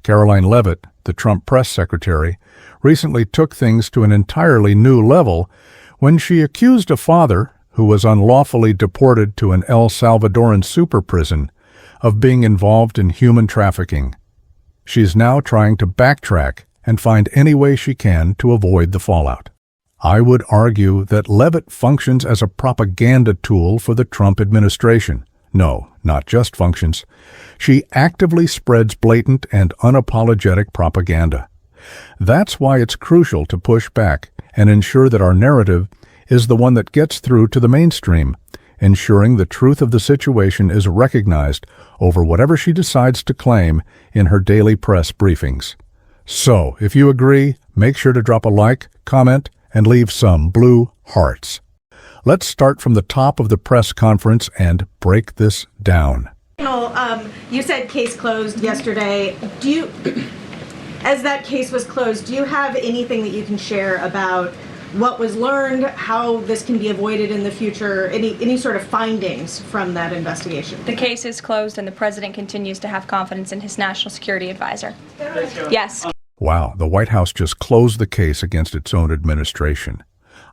Caroline Leavitt, the Trump press secretary, recently took things to an entirely new level when she accused a father, who was unlawfully deported to an El Salvadoran super prison, of being involved in human trafficking. She's now trying to backtrack and find any way she can to avoid the fallout. I would argue that Leavitt functions as a propaganda tool for the Trump administration. No, not just functions. She actively spreads blatant and unapologetic propaganda. That's why it's crucial to push back and ensure that our narrative is the one that gets through to the mainstream, ensuring the truth of the situation is recognized over whatever she decides to claim in her daily press briefings. So, if you agree, make sure to drop a like, comment, and leave some blue hearts. Let's start from the top of the press conference and break this down. You said case closed yesterday. As that case was closed, do you have anything that you can share about what was learned, how this can be avoided in the future, any sort of findings from that investigation? The case is closed and the president continues to have confidence in his national security advisor. Yes. Wow, the White House just closed the case against its own administration.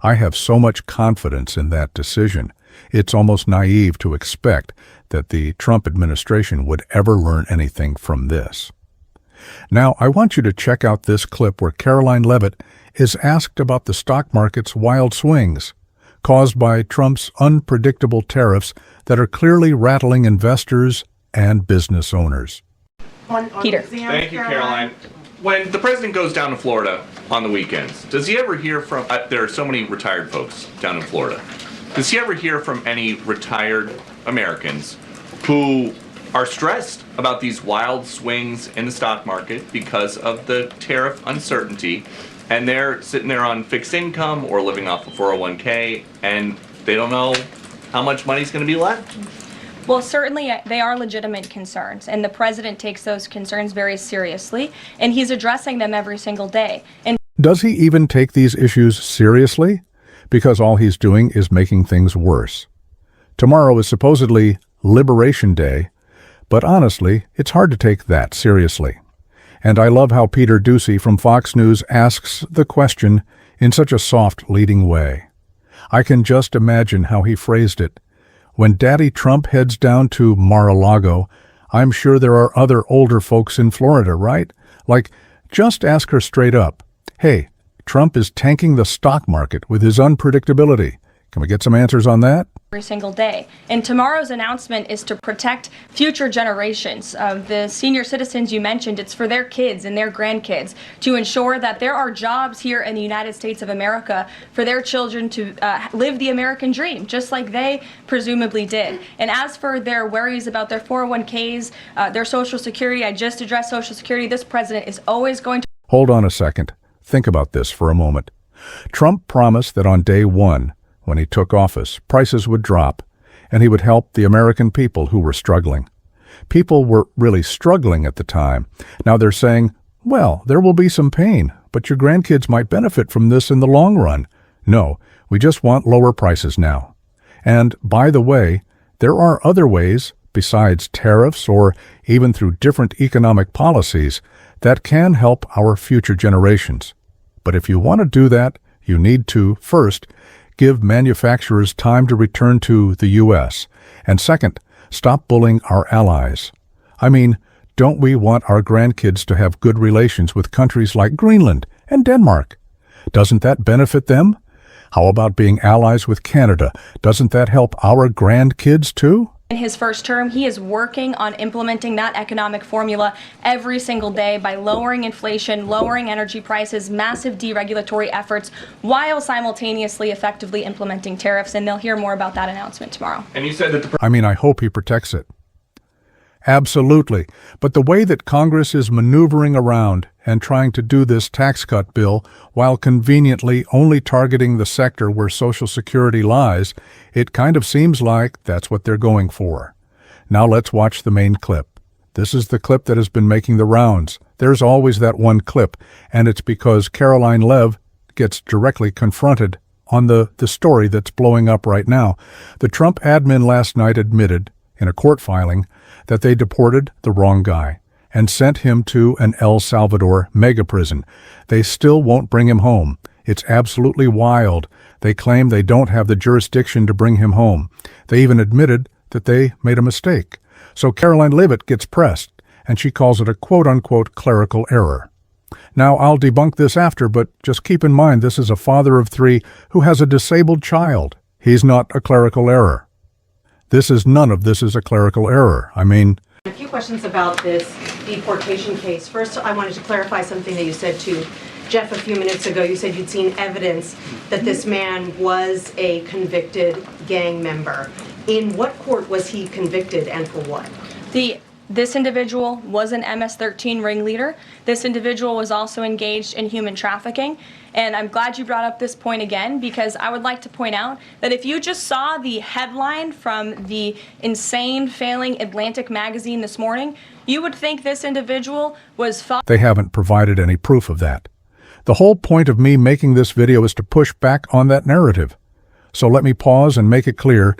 I have so much confidence in that decision. It's almost naive to expect that the Trump administration would ever learn anything from this. Now, I want you to check out this clip where Caroline Leavitt is asked about the stock market's wild swings caused by Trump's unpredictable tariffs that are clearly rattling investors and business owners. Peter. Thank you, Caroline. When the president goes down to Florida on the weekends, does he ever hear from, there are so many retired folks down in Florida, does he ever hear from any retired Americans who are stressed about these wild swings in the stock market because of the tariff uncertainty, and they're sitting there on fixed income or living off a 401k, and they don't know how much money's going to be left? Well, certainly they are legitimate concerns, and the president takes those concerns very seriously, and he's addressing them every single day. And does he even take these issues seriously? Because all he's doing is making things worse. Tomorrow is supposedly Liberation Day, but honestly, it's hard to take that seriously. And I love how Peter Doocy from Fox News asks the question in such a soft, leading way. I can just imagine how he phrased it. When Daddy Trump heads down to Mar-a-Lago, I'm sure there are other older folks in Florida, right? Like, just ask her straight up, hey, Trump is tanking the stock market with his unpredictability. Can we get some answers on that? Every single day. And tomorrow's announcement is to protect future generations of the senior citizens you mentioned. It's for their kids and their grandkids to ensure that there are jobs here in the United States of America for their children to live the American dream, just like they presumably did. And as for their worries about their 401ks, their Social Security, I just addressed Social Security. This president is always going to... Hold on a second. Think about this for a moment. Trump promised that on day one, when he took office, prices would drop, and he would help the American people who were struggling. People were really struggling at the time. Now they're saying, well, there will be some pain, but your grandkids might benefit from this in the long run. No, we just want lower prices now. And, by the way, there are other ways, besides tariffs or even through different economic policies, that can help our future generations. But if you want to do that, you need to, first, give manufacturers time to return to the U.S. And second, stop bullying our allies. I mean, don't we want our grandkids to have good relations with countries like Greenland and Denmark? Doesn't that benefit them? How about being allies with Canada? Doesn't that help our grandkids too? In his first term, he is working on implementing that economic formula every single day by lowering inflation, lowering energy prices, massive deregulatory efforts, while simultaneously effectively implementing tariffs. And they'll hear more about that announcement tomorrow. And you said that I hope he protects it. Absolutely. But the way that Congress is maneuvering around and trying to do this tax cut bill while conveniently only targeting the sector where Social Security lies, it kind of seems like that's what they're going for. Now let's watch the main clip. This is the clip that has been making the rounds. There's always that one clip, and it's because Caroline Leavitt gets directly confronted on the story that's blowing up right now. The Trump admin last night admitted, in a court filing, that they deported the wrong guy. and sent him to an El Salvador mega prison. They still won't bring him home. It's absolutely wild. They claim they don't have the jurisdiction to bring him home. They even admitted that they made a mistake. So Caroline Leavitt gets pressed, and she calls it a quote-unquote clerical error. Now, I'll debunk this after, but just keep in mind this is a father of 3 who has a disabled child. He's not a clerical error. None of this is a clerical error. I mean, A few questions about this deportation case. First, I wanted to clarify something that you said to Jeff a few minutes ago. You said you'd seen evidence that this man was a convicted gang member. In what court was he convicted and for what? This individual was an MS-13 ringleader. This individual was also engaged in human trafficking. And I'm glad you brought up this point again, because I would like to point out that if you just saw the headline from the insane, failing Atlantic magazine this morning, you would think this individual was... They haven't provided any proof of that. The whole point of me making this video is to push back on that narrative. So let me pause and make it clear.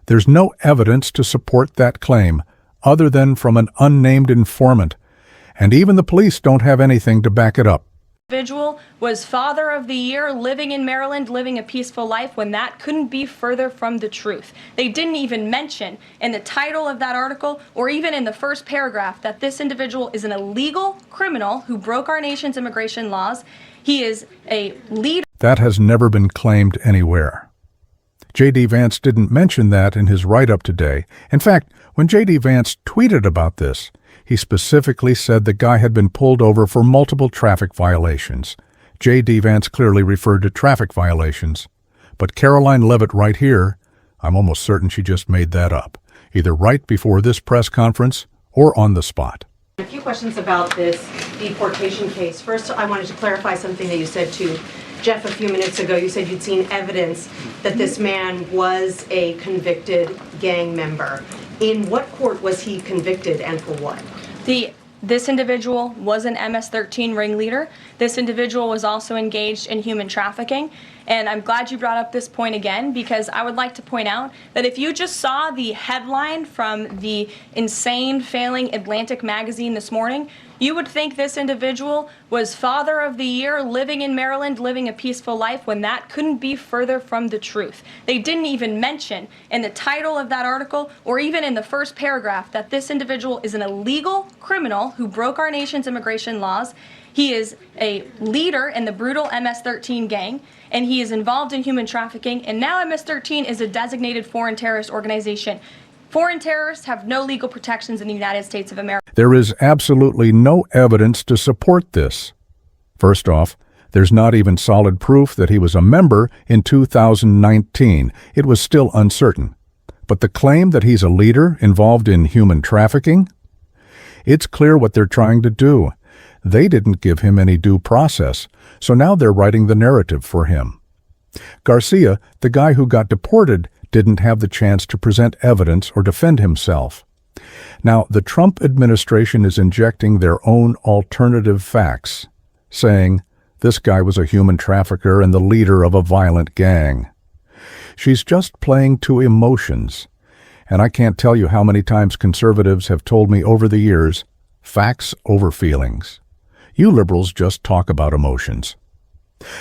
There's no evidence to support that claim, other than from an unnamed informant. And even the police don't have anything to back it up. Individual was Father of the Year, living in Maryland, living a peaceful life, when that couldn't be further from the truth. They didn't even mention in the title of that article, or even in the first paragraph, that this individual is an illegal criminal who broke our nation's immigration laws. He is a leader. That has never been claimed anywhere. J.D. Vance didn't mention that in his write-up today. In fact, when J.D. Vance tweeted about this, he specifically said the guy had been pulled over for multiple traffic violations. J.D. Vance clearly referred to traffic violations. But Caroline Leavitt right here, I'm almost certain she just made that up, either right before this press conference or on the spot. A few questions about this deportation case. First, I wanted to clarify something that you said to Jeff a few minutes ago. You said you'd seen evidence that this man was a convicted gang member. In what court was he convicted and for what? This individual was an MS-13 ringleader. This individual was also engaged in human trafficking. And I'm glad you brought up this point again, because I would like to point out that if you just saw the headline from the insane, failing Atlantic magazine this morning, you would think this individual was Father of the Year, living in Maryland, living a peaceful life, when that couldn't be further from the truth. They didn't even mention in the title of that article, or even in the first paragraph, that this individual is an illegal criminal who broke our nation's immigration laws. He is a leader in the brutal MS-13 gang, and he is involved in human trafficking, and now MS-13 is a designated foreign terrorist organization. Foreign terrorists have no legal protections in the United States of America. There is absolutely no evidence to support this. First off, there's not even solid proof that he was a member in 2019. It was still uncertain. But the claim that he's a leader involved in human trafficking? It's clear what they're trying to do. They didn't give him any due process, so now they're writing the narrative for him. Garcia, the guy who got deported, didn't have the chance to present evidence or defend himself. Now, the Trump administration is injecting their own alternative facts, saying this guy was a human trafficker and the leader of a violent gang. She's just playing to emotions, and I can't tell you how many times conservatives have told me over the years, facts over feelings. You liberals just talk about emotions.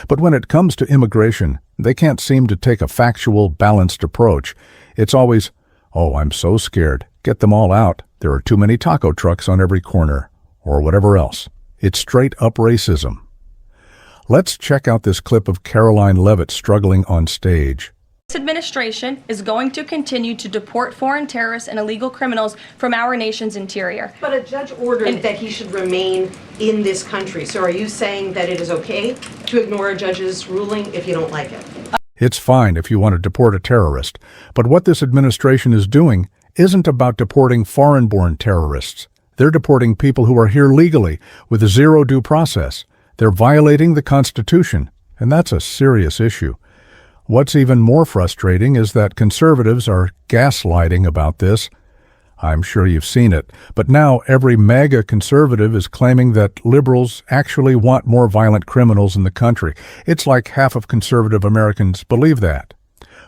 But when it comes to immigration, they can't seem to take a factual, balanced approach. It's always, oh, I'm so scared. Get them all out. There are too many taco trucks on every corner, or whatever else. It's straight-up racism. Let's check out this clip of Caroline Leavitt struggling on stage. This administration is going to continue to deport foreign terrorists and illegal criminals from our nation's interior. But a judge ordered that he should remain in this country. So are you saying that it is okay to ignore a judge's ruling if you don't like it? It's fine if you want to deport a terrorist, but what this administration is doing isn't about deporting foreign-born terrorists. They're deporting people who are here legally with zero due process. They're violating the Constitution, and that's a serious issue. What's even more frustrating is that conservatives are gaslighting about this. I'm sure you've seen it, but now every MAGA conservative is claiming that liberals actually want more violent criminals in the country. It's like half of conservative Americans believe that.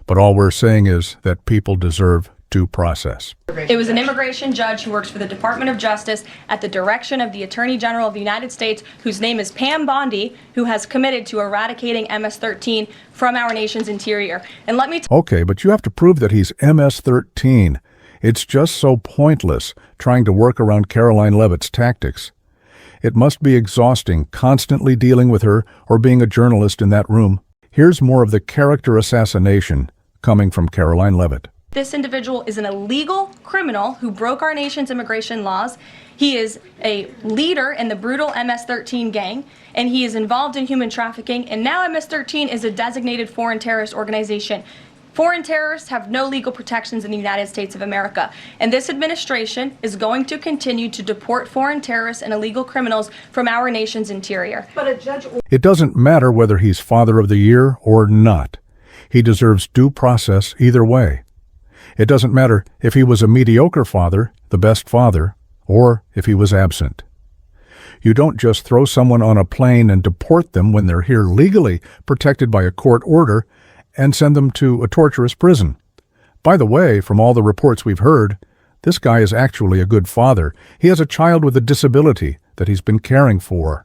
But all we're saying is that people deserve due process. It was an immigration judge who works for the Department of Justice at the direction of the Attorney General of the United States, whose name is Pam Bondi, who has committed to eradicating MS-13 from our nation's interior. And let me Okay, but you have to prove that he's MS-13. It's just so pointless trying to work around Caroline Leavitt's tactics. It must be exhausting constantly dealing with her or being a journalist in that room. Here's more of the character assassination coming from Caroline Leavitt. This individual is an illegal criminal who broke our nation's immigration laws. He is a leader in the brutal MS-13 gang, and he is involved in human trafficking, and now MS-13 is a designated foreign terrorist organization. Foreign terrorists have no legal protections in the United States of America, and this administration is going to continue to deport foreign terrorists and illegal criminals from our nation's interior. But a judge... It doesn't matter whether he's Father of the Year or not. He deserves due process either way. It doesn't matter if he was a mediocre father, the best father, or if he was absent. You don't just throw someone on a plane and deport them when they're here legally, protected by a court order, and send them to a torturous prison. By the way, from all the reports we've heard, this guy is actually a good father. He has a child with a disability that he's been caring for.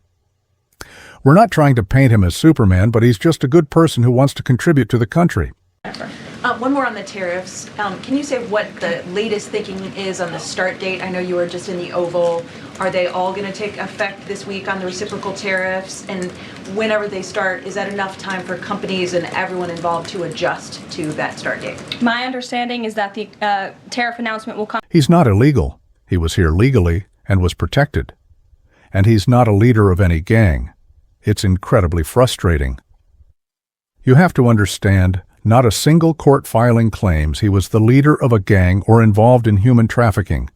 We're not trying to paint him as Superman, but he's just a good person who wants to contribute to the country. One more on the tariffs. Can you say what the latest thinking is on the start date? I know you were just in the Oval. Are they all going to take effect this week on the reciprocal tariffs? And whenever they start, is that enough time for companies and everyone involved to adjust to that start date? My understanding is that the tariff announcement will come. He's not illegal. He was here legally and was protected. And he's not a leader of any gang. It's incredibly frustrating. You have to understand, not a single court filing claims he was the leader of a gang or involved in human trafficking.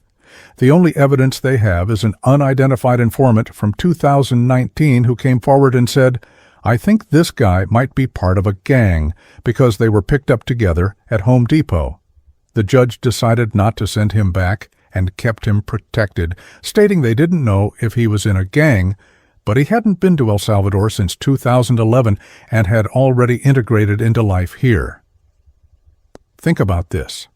The only evidence they have is an unidentified informant from 2019 who came forward and said, "I think this guy might be part of a gang because they were picked up together at Home Depot." The judge decided not to send him back and kept him protected, stating they didn't know if he was in a gang, but he hadn't been to El Salvador since 2011 and had already integrated into life here. Think about this.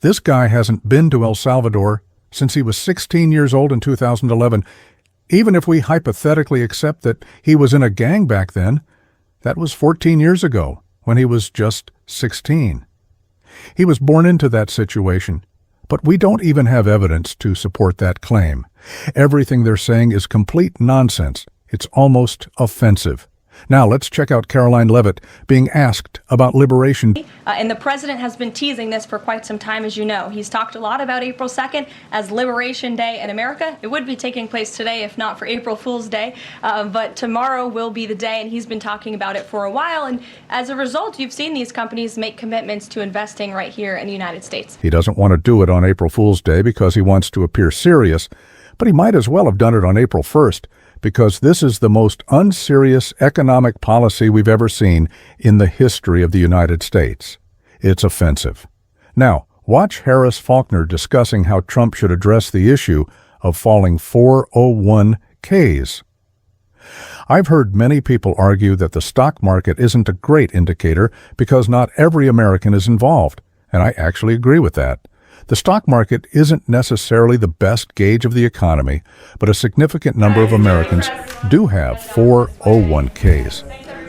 This guy hasn't been to El Salvador since he was 16 years old in 2011. Even if we hypothetically accept that he was in a gang back then, that was 14 years ago, when he was just 16. He was born into that situation, but we don't even have evidence to support that claim. Everything they're saying is complete nonsense. It's almost offensive. Now let's check out Caroline Leavitt being asked about liberation. And the president has been teasing this for quite some time, as you know. He's talked a lot about April 2nd as Liberation Day in America. It would be taking place today if not for April Fool's Day, but tomorrow will be the day, and he's been talking about it for a while. And as a result, you've seen these companies make commitments to investing right here in the United States. He doesn't want to do it on April Fool's Day because he wants to appear serious, but he might as well have done it on April 1st. Because this is the most unserious economic policy we've ever seen in the history of the United States. It's offensive. Now, watch Harris Faulkner discussing how Trump should address the issue of falling 401ks. I've heard many people argue that the stock market isn't a great indicator because not every American is involved, and I actually agree with that. The stock market isn't necessarily the best gauge of the economy, but a significant number of Americans do have 401ks.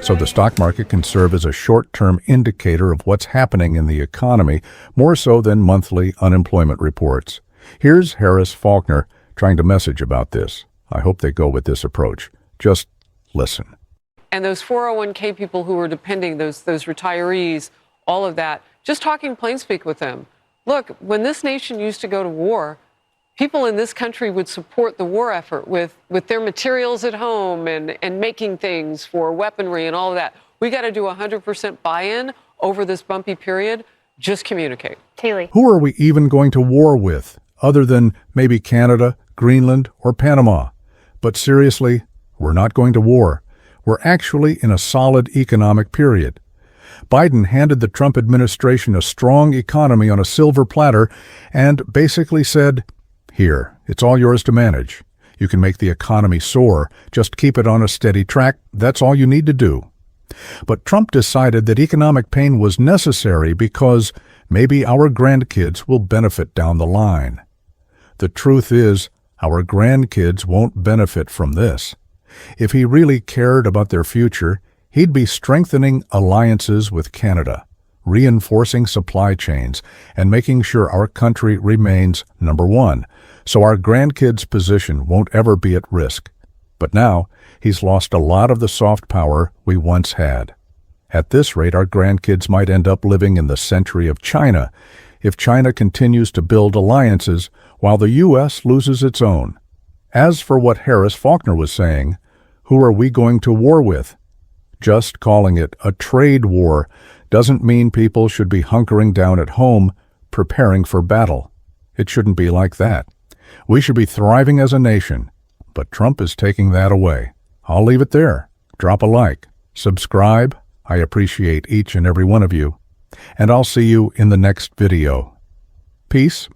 So the stock market can serve as a short-term indicator of what's happening in the economy, more so than monthly unemployment reports. Here's Harris Faulkner trying to message about this. I hope they go with this approach. Just listen. And those 401k people who are depending, those retirees, all of that, just talking plain speak with them. Look, when this nation used to go to war, people in this country would support the war effort with their materials at home and making things for weaponry and all of that. We got to do 100% buy-in over this bumpy period. Just communicate. Taylor. Who are we even going to war with, other than maybe Canada, Greenland, or Panama? But seriously, we're not going to war. We're actually in a solid economic period. Biden handed the Trump administration a strong economy on a silver platter and basically said, "Here, it's all yours to manage. You can make the economy soar. Just keep it on a steady track. That's all you need to do." But Trump decided that economic pain was necessary because maybe our grandkids will benefit down the line. The truth is, our grandkids won't benefit from this. If he really cared about their future, he'd be strengthening alliances with Canada, reinforcing supply chains, and making sure our country remains number one, so our grandkids' position won't ever be at risk. But now, he's lost a lot of the soft power we once had. At this rate, our grandkids might end up living in the century of China if China continues to build alliances while the U.S. loses its own. As for what Harris Faulkner was saying, who are we going to war with? Just calling it a trade war doesn't mean people should be hunkering down at home, preparing for battle. It shouldn't be like that. We should be thriving as a nation, but Trump is taking that away. I'll leave it there. Drop a like, subscribe. I appreciate each and every one of you, and I'll see you in the next video. Peace